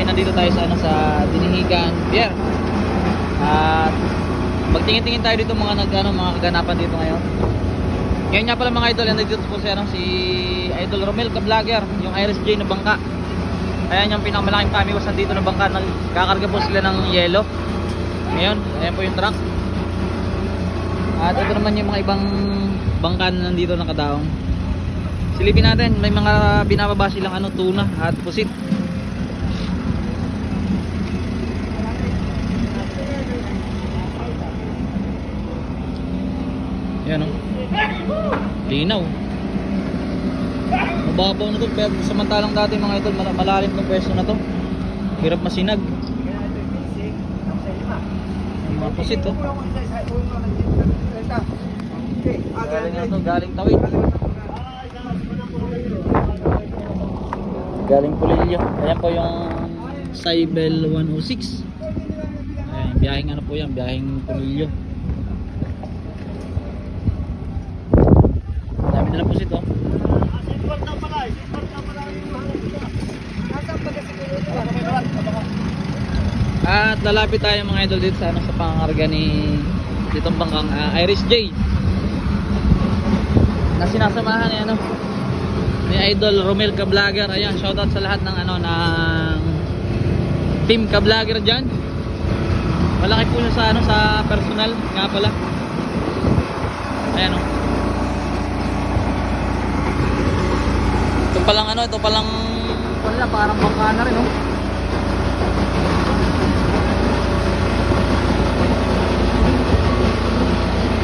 Okay, nandito tayo sa sa Dinihigan Pier. At magtingin-tingin tayo dito mga mga kaganapan dito ngayon. Ngayon nga pala mga idol, nandito po si Idol Romel Ka-Vlogger, yung Iris J na bangka. Ayan yung pinakamalaking kamiwas dito na bangka. Kakarga po sila ng yelo. Ngayon, ayan po yung truck. At ito naman yung mga ibang bangka na nandito nakadaong. Silipin natin, may mga binababa silang tuna at pusit. Yan linaw. Mababaw na to, pero samantalang dati mga idol malalim tong pwesto na to. Hirap masinag. Mga pusit to. Galing na to, galing Tawid. Galing Pulilyo. Ayan po yung Cybel 106. Ayan, biyaheng po yan, biyaheng Pulilyo. Dami na lang po sito. At lalapit tayo mga idol dito sa sa pangarga ni ditong bangkang Iris J na sinasamahan ni Idol Romel Ka-Vlogger. Ayan, shoutout sa lahat ng ng team Ka-Vlogger diyan. Malaki po siya sa personal nga pala. Ayan ito palang wala, parang bangka na rin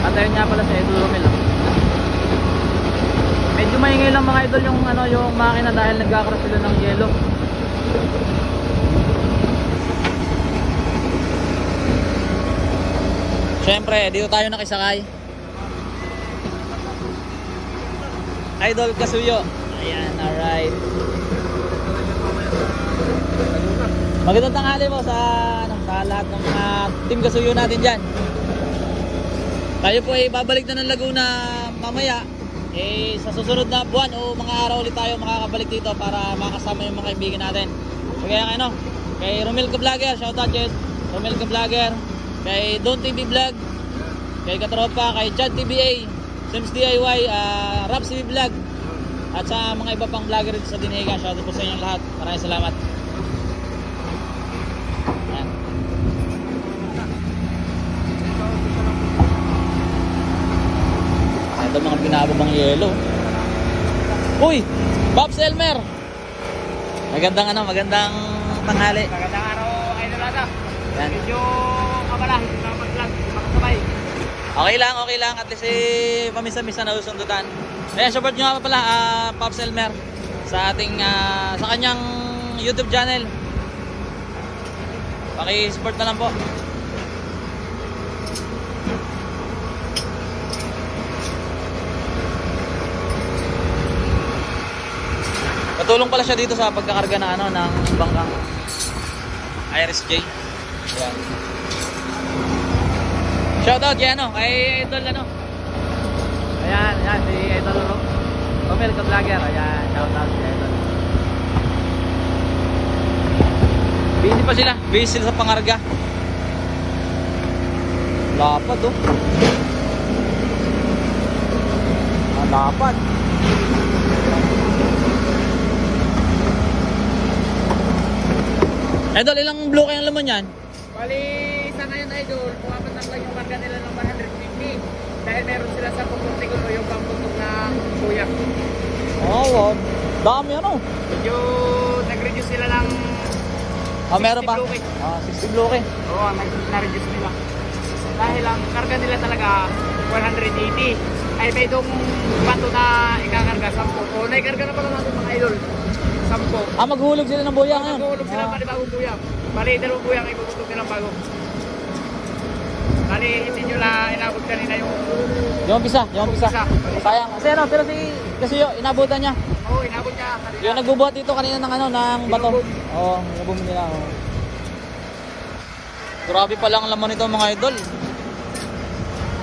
At ayun nga pala si Idol Romel. Medyo maingay lang mga idol yung yung makina dahil nagkakaroon sila ng yelo. Siyempre, dito tayo nakisakay. Idol Kasuyo. Ayan, alright. Magandang tanghali po sa lahat ng mga team Kasuyo natin dyan. Tayo po ay babalik na ng Laguna mamaya. Sa susunod na buwan o mga araw ulit tayo makakabalik dito para makasama yung mga kaibigan natin. So kaya kay Romel Ka-Vlogger, shoutout Jed, Romel Ka-Vlogger, kay Don TV Vlog, kay Katropa, kay Chad TVA, Sims DIY, Raps TV Vlog, at sa mga iba pang vlogger dito sa Dinihigan. Shoutout po sa inyong lahat. Maraming salamat. Ayan. Ito mga binababang yelo. Uy, Pops Elmer. Magandang magandang tanghali. Magandang araw, Idol Lata. Yan. Medyo kabala, hindi na mag-vlog, makasabay. Okay lang. At least pamisa-misa na usundutan. Ayan, support nyo nga pala Pops Elmer sa ating sa kanyang YouTube channel. Paki-support na lang po. Katulong pala siya dito sa pagkakarga na ng bangkang Iris J. Ayan. Shoutout kay kay Idol Ayan, si Idol Romel Ka-Vlogger. Ayan, shoutout kay Idol. Busy sila sa pangarga. Lapad lapad. Idol, ilang bloke ang laman yan? Bali, sa ngayon Idol, pumapat lang yung marga nila ng 150. Dahil meron sila sa pupuntikolo yung pamputok ng kuyak. Oh, dami Medyo nag-reduce sila ng 60 meron pa? bloke. 60 bloke. Oo, na-reduce nila. Dahil ang karga nila talaga 180. Ay may itong bato na ikakarga 10. O, naikarga na pala natin mga Idol. 10. Maghulog sila ng buyang ngayon. Maghulog sila ng bagong buyang. Bali, dalawang buyang ibubutok nilang bago. Bali, hindi nyo na inabot kanina yung umpisa. Sayang. Pero kasi inabutan niya. Oo, inabot niya. Yung nagbubuhat dito kanina ng bato. Oo, nabum nila. Grabe pa lang laman nito mga idol.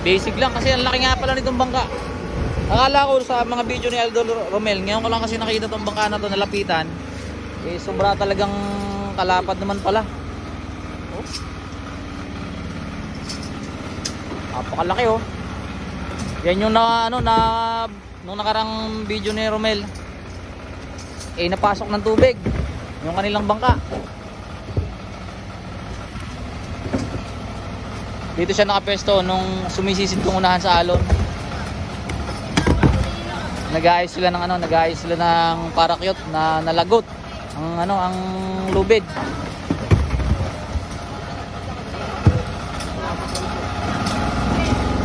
Basic lang kasi ang laki nga pala nitong bangka. Akala ko sa mga video ni Idol Romel, ngayon ko lang kasi nakita tong bangka na to nalapitan. Sobra talagang kalapad naman pala. Oh. Napakalaki oh. Yan yung nung nakarang video ni Romel. Napasok ng tubig yung kanilang bangka. Dito siya nakapwesto nung sumisisid kong unahan sa alon. Nag-aayos sila ng parakyot na nalagot ang lubid.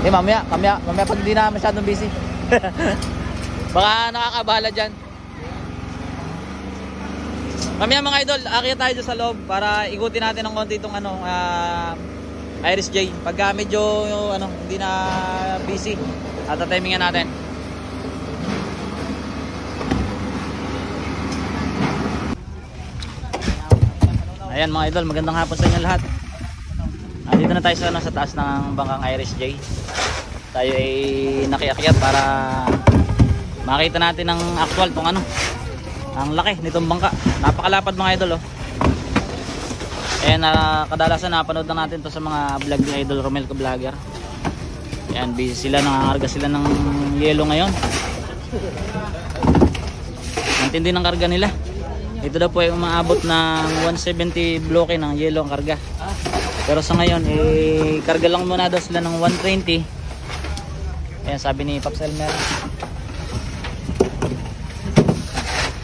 Mamaya pag hindi na masyadong busy. Baka nakakabahala dyan. Mamaya mga idol, akyat tayo sa loob para ikutin natin ng konti itong Iris J. Pagka medyo hindi na busy at timingan natin. Ayan mga idol, magandang hapon sa inyo lahat. Dito na tayo sa taas ng bangkang Iris J. Tayo ay nakiakyat para makita natin ng actual tong ang laki nitong bangka. Napakalapad mga idol oh. Ayan, kadalasan napanood na natin to sa mga vlog ni Idol Romel Vlogger. Ayan, busy sila, nangangarga sila ng yelo ngayon. Ang tindi ng karga nila. Ito daw po ay umaabot ng 170 bloke ng yelo ang karga. Pero sa ngayon, karga lang muna daw sila ng 120. Ayan, sabi ni Pops Elmer.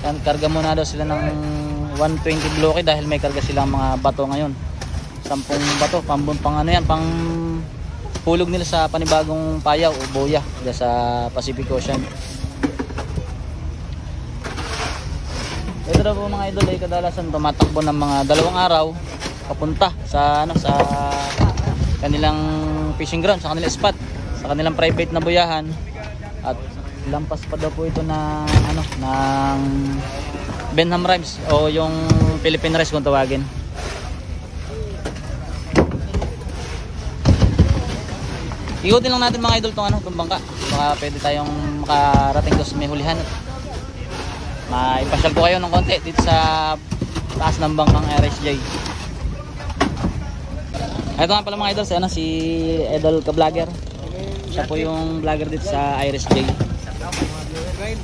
Ayan, karga muna daw sila ng 120 bloke dahil may karga silang mga bato ngayon. 10 bato, pang hulog nila sa panibagong payaw o boya sa Pacific Ocean. Ito daw po mga idol ay kadalasan tumatakbo ng mga 2 araw papunta sa kanilang fishing ground, sa kanilang spot, sa kanilang private na buyahan. At lampas pa daw po ito ng Benham Rives o yung Philippine Rice kung tawagin. Ikutin lang natin mga idol itong bangka. Baka pwede tayong makarating doon sa may hulihan. Ipasyal ko kayo ng konti dito sa taas ng bangkang RSJ. Ito nga pala mga idol, si Idol Vlogger. Siya po yung vlogger dito sa RSJ.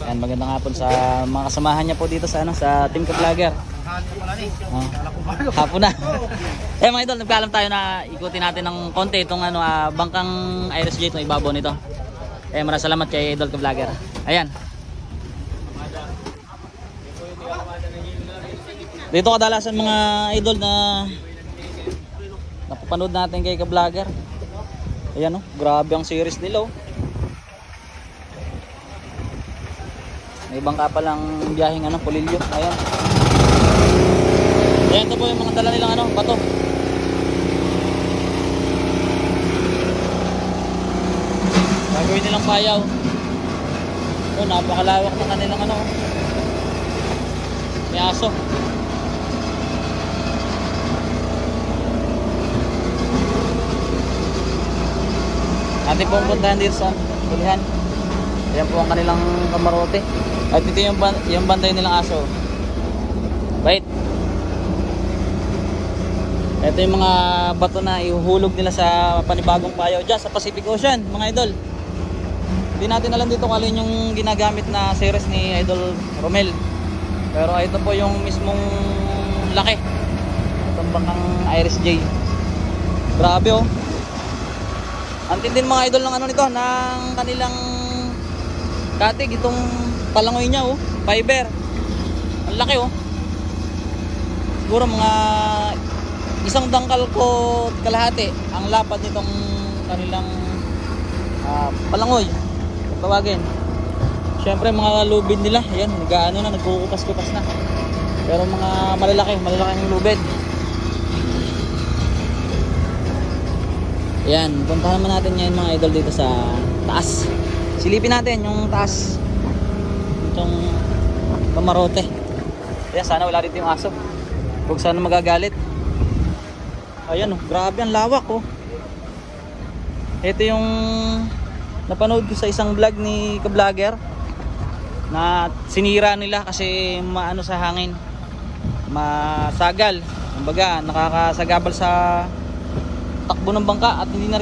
Yan, magandang hapon sa mga kasamahan niya po dito sa Team Vlogger. Hapon na. Mga idol, nagpaalam tayo na ikutin natin ng konti itong bangkang RSJ, itong ibabaw nito. Maraming salamat kay Idol Vlogger. Ayan. Dito kadalasan mga idol na napapanood natin kay Vlogger. Ayan oh, grabe ang series nila oh. May bangka pa lang biyaheng Polillo. Ayan. Ayan, ito po yung mga dala nilang bato. Gagawin nilang payaw. Oh, napakalawak ng kanilang may aso. Atin pong puntahan dito sa hulihan. Ayan po ang kanilang kamarote. At ito yung bantay nilang aso. Bait. Ito yung mga bato na ihuhulog nila sa panibagong payaw dyan sa Pacific Ocean mga idol. Hindi natin alam dito kung alin yung ginagamit na series ni Idol Romel. Pero ito po yung mismong laki. Itong bangkang Iris J. Grabe oh. Ang tindi mga idol ng nito, ng kanilang katig, itong palangoy niya oh, fiber. Ang laki oh. Siguro mga isang dangkal ko kalahati ang lapad nitong kanilang palangoy. Tawagin. Siyempre mga lubid nila, ayan, nagkukupas-kupas na. Pero mga malalaki ang lubid. Ayan, puntahan naman natin ngayon mga idol dito sa taas. Silipin natin yung taas. Itong kamarote. Ayan, sana wala dito yung aso. Huwag sana magagalit. Ayan oh, grabe ang lawak oh. Ito yung napanood ko sa isang vlog ni Vlogger na sinira nila kasi maano sa hangin, masagal. Kumbaga, nakakasagabal sa takbo ng bangka at hindi na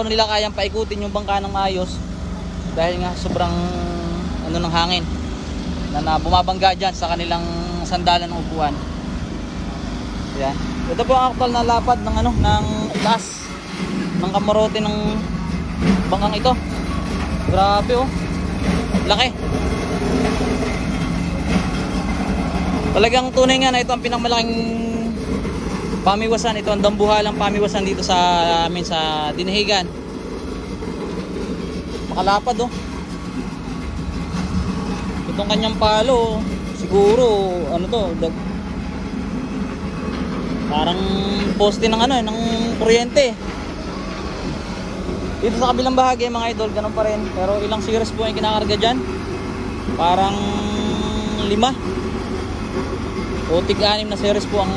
nila kayang paikutin yung bangka ng maayos dahil nga sobrang ano ng hangin na bumabangga dyan sa kanilang sandalan ng upuan. Yan. Ito po ang aktual na lapad ng ano, ng itaas ng kamarote ng bangkang ito. Grabe oh. Laki. Talagang tunay nga na ito ang pinakamalaking pamiwasan. Ito ang dambuhalang pamiwasan dito sa amin sa Dinahigan. Makalapad oh. Itong kanyang palo siguro ano to, parang poste ng ano, ng kuryente. Dito sa kabilang bahagi mga idol, ganun pa rin. Pero ilang series po ang kinakarga dyan? Parang 5 o tig-6 na series po ang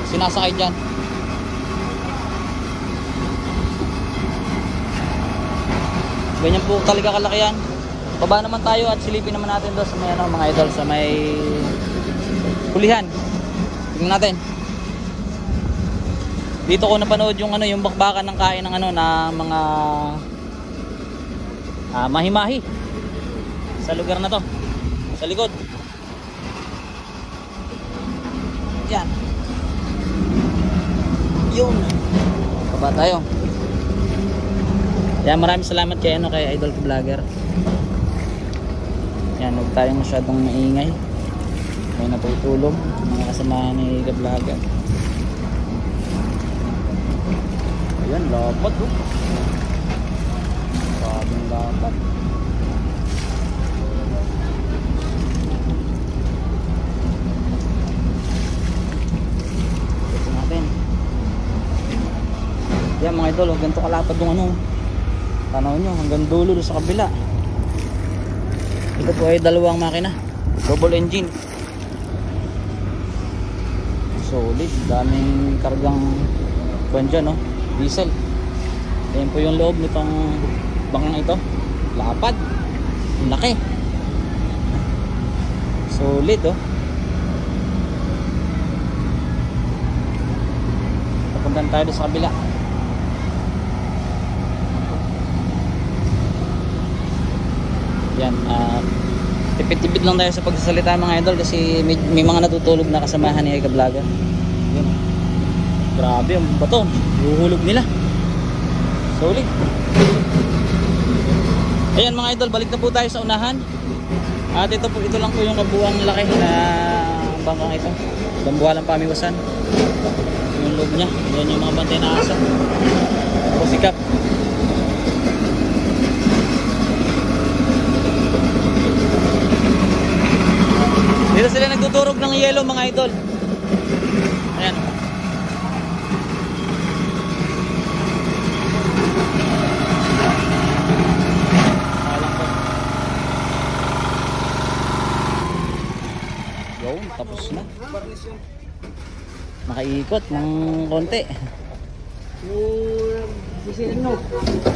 sinasakay dyan. Ganyan po talaga kalaki yan. Baba naman tayo at silipin naman natin doon sa may ano, mga idol, sa may hulihan. Tingnan natin. Dito ko napanood yung ano, yung bakbakan ng kain ng ano, na mga mahimahi sa lugar na to, sa likod. Yan. Yun. Baba tayo. Yan, maraming salamat kay ano, kay Idol Vlogger. Yan, huwag tayong masyadong maingay. May natutulog mga kasamahan ni Vlogger. Ayan, lapad oh. Sabing lapad. Ito natin. Yan mga idol, ganito kalapad yung ano. Tanaw nyo, hanggang dulo sa kabila. Ito po ay dalawang makina, double engine. Solid, daming kargang banja no, diesel. Ayan po yung loob nitong bangkang ito. Lapad, laki, solid oh. Papuntan tayo sa kabila. Yan, tipid-tipid lang tayo sa pagsasalita mga idol kasi may mga natutulog na kasamahan ni Eka Vlogger. Yan. Grabe yung bato, huhulog nila. Solid. Ayan mga idol, balik na po tayo sa unahan. At ito lang po yung kabuang laki na bangkang ito. Dambuhalang pamiwasan. Yung loob niya, yan yung mga bantay na aso. Pusikap. Dito sila nagtuturog ng yelo mga idol. Ayan. Yun, tapos na. Nakaikot ng konti.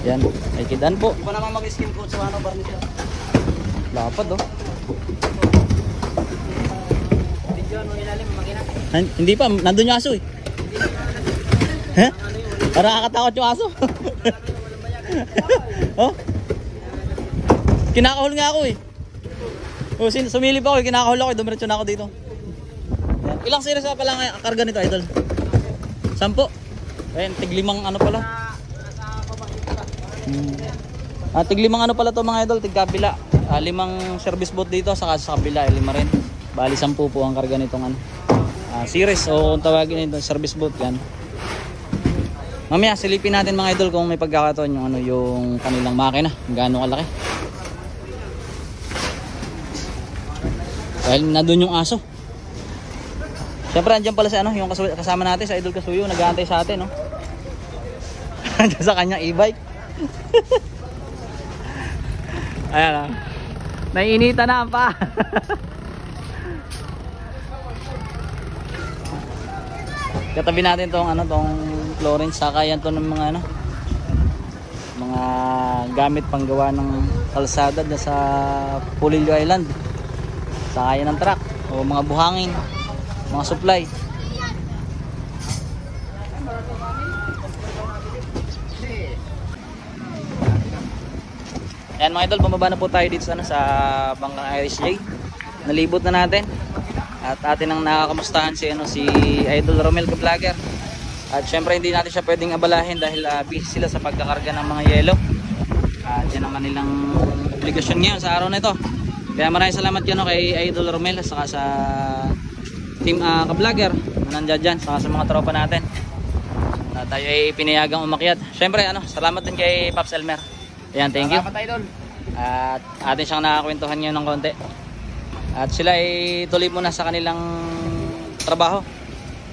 Yan, ay kidan po. Hindi pa naman mag-skim coat sa ano, barnish yan. Lapad oh. Hindi pa, nandun yung aso eh. He? Parang nakakatakot yung aso. Oh? Kinakahol nga ako eh. Oh, sumilip ako eh, kinakahol ako eh. Dumiretso na ako dito. Yan. Ilang series pa pala ang karga nito idol? 10. Ayan, tig-5 ano pala. Tig-5 ano pala to mga idol, tig-kabila. 5 service boat dito, saka sa kabila 5 rin. Bali 10 po ang karga nitong ano, series o kung tawagin nito service boat yan. Mamaya silipin natin mga idol kung may pagkakataon yung ano, yung kanilang makina, gaano kalaki. Dahil nandun yung aso. Siyempre andyan pala si ano, yung kasama natin sa Idol Kasuyo, nag-aantay sa atin no. Andyan sa kanyang e-bike. Ayan naiinita na pa. Katabi natin tong ano, tong Florence, saka yan to ng mga ano, mga gamit panggawa ng kalsada na sa Pulilio Island. Saka yan ng truck o mga buhangin, mga supply. Ayan mga idol, bumaba na po tayo dito sa, sa Bangkang Irish J. Nalibot na natin. At atin ang nakakamustahan si, si Idol Romel ka vlogger. At syempre hindi natin siya pwedeng abalahin dahil busy sila sa pagkakarga ng mga yelo. At yan ang kanilang obligasyon ngayon sa araw na ito. Kaya maraming salamat yan kay Idol Romel at saka sa team ka-vlogger na nandiyan dyan, saka sa mga tropa natin na tayo ay pinayagang umakyat. Syempre salamat din kay Pops Elmer. Ayan, thank you. Salamat Idol. At atin siyang nakakwentuhan ngayon ng konti. At sila ay tuloy muna sa kanilang trabaho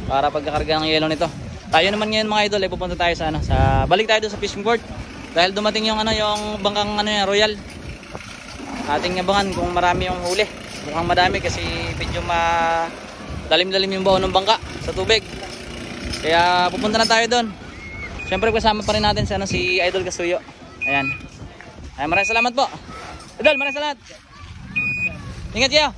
para pagkakarga ng yelo nito. Tayo naman ngayon mga idol ay pupunta tayo sa balik tayo doon sa fishing port dahil dumating yung yung bangkang Royal. Ating abangan kung marami yung huli. Mukhang madami kasi medyo dalim-dalim yung baon ng bangka sa tubig. Kaya pupunta na tayo doon. Syempre kasama pa rin natin si Idol Kasuyo. Ayan. Ay, maraming salamat po. Idol, maraming salamat. Ingat kayo.